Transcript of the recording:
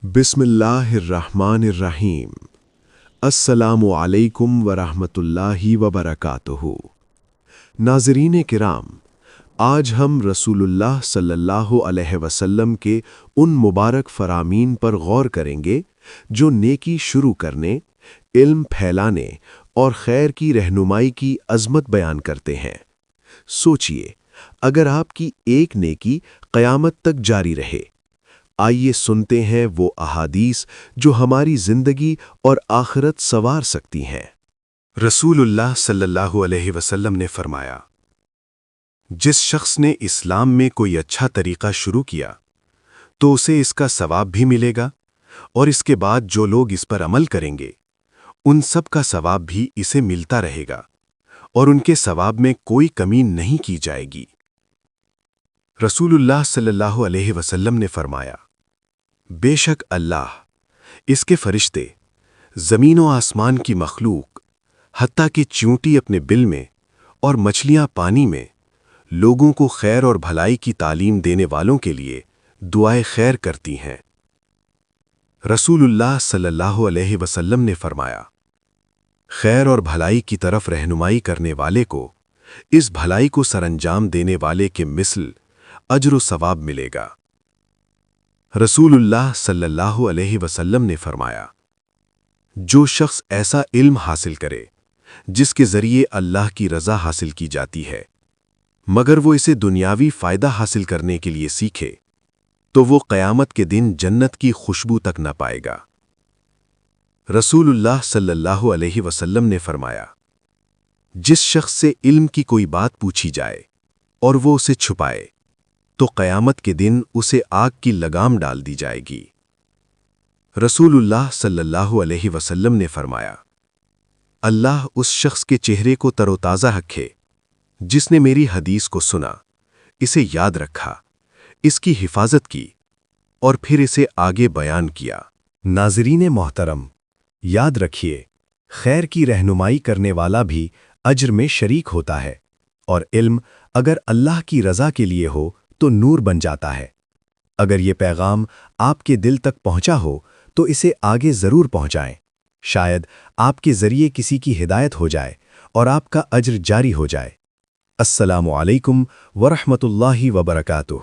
بسم اللہ الرحمن الرحیم۔ السلام علیکم ورحمۃ اللہ وبرکاتہ۔ ناظرین کرام، آج ہم رسول اللہ صلی اللہ علیہ وسلم کے ان مبارک فرامین پر غور کریں گے جو نیکی شروع کرنے، علم پھیلانے اور خیر کی رہنمائی کی عظمت بیان کرتے ہیں۔ سوچئے، اگر آپ کی ایک نیکی قیامت تک جاری رہے۔ آئیے سنتے ہیں وہ احادیث جو ہماری زندگی اور آخرت سنوار سکتی ہیں۔ رسول اللہ صلی اللہ علیہ وسلم نے فرمایا، جس شخص نے اسلام میں کوئی اچھا طریقہ شروع کیا تو اسے اس کا ثواب بھی ملے گا، اور اس کے بعد جو لوگ اس پر عمل کریں گے ان سب کا ثواب بھی اسے ملتا رہے گا، اور ان کے ثواب میں کوئی کمی نہیں کی جائے گی۔ رسول اللہ صلی اللہ علیہ وسلم نے فرمایا، بے شک اللہ، اس کے فرشتے، زمین و آسمان کی مخلوق، حتیٰ کہ چیونٹی اپنے بل میں اور مچھلیاں پانی میں، لوگوں کو خیر اور بھلائی کی تعلیم دینے والوں کے لیے دعائے خیر کرتی ہیں۔ رسول اللہ صلی اللہ علیہ وسلم نے فرمایا، خیر اور بھلائی کی طرف رہنمائی کرنے والے کو اس بھلائی کو سرانجام دینے والے کے مثل اجر و ثواب ملے گا۔ رسول اللہ صلی اللہ علیہ وسلم نے فرمایا، جو شخص ایسا علم حاصل کرے جس کے ذریعے اللہ کی رضا حاصل کی جاتی ہے، مگر وہ اسے دنیاوی فائدہ حاصل کرنے کے لیے سیکھے، تو وہ قیامت کے دن جنت کی خوشبو تک نہ پائے گا۔ رسول اللہ صلی اللہ علیہ وسلم نے فرمایا، جس شخص سے علم کی کوئی بات پوچھی جائے اور وہ اسے چھپائے تو قیامت کے دن اسے آگ کی لگام ڈال دی جائے گی۔ رسول اللہ صلی اللہ علیہ وسلم نے فرمایا، اللہ اس شخص کے چہرے کو تر و تازہ رکھے جس نے میری حدیث کو سنا، اسے یاد رکھا، اس کی حفاظت کی اور پھر اسے آگے بیان کیا۔ ناظرین محترم، یاد رکھیے، خیر کی رہنمائی کرنے والا بھی اجر میں شریک ہوتا ہے، اور علم اگر اللہ کی رضا کے لیے ہو تو نور بن جاتا ہے۔ اگر یہ پیغام آپ کے دل تک پہنچا ہو تو اسے آگے ضرور پہنچائیں، شاید آپ کے ذریعے کسی کی ہدایت ہو جائے اور آپ کا اجر جاری ہو جائے۔ السلام علیکم ورحمۃ اللہ وبرکاتہ۔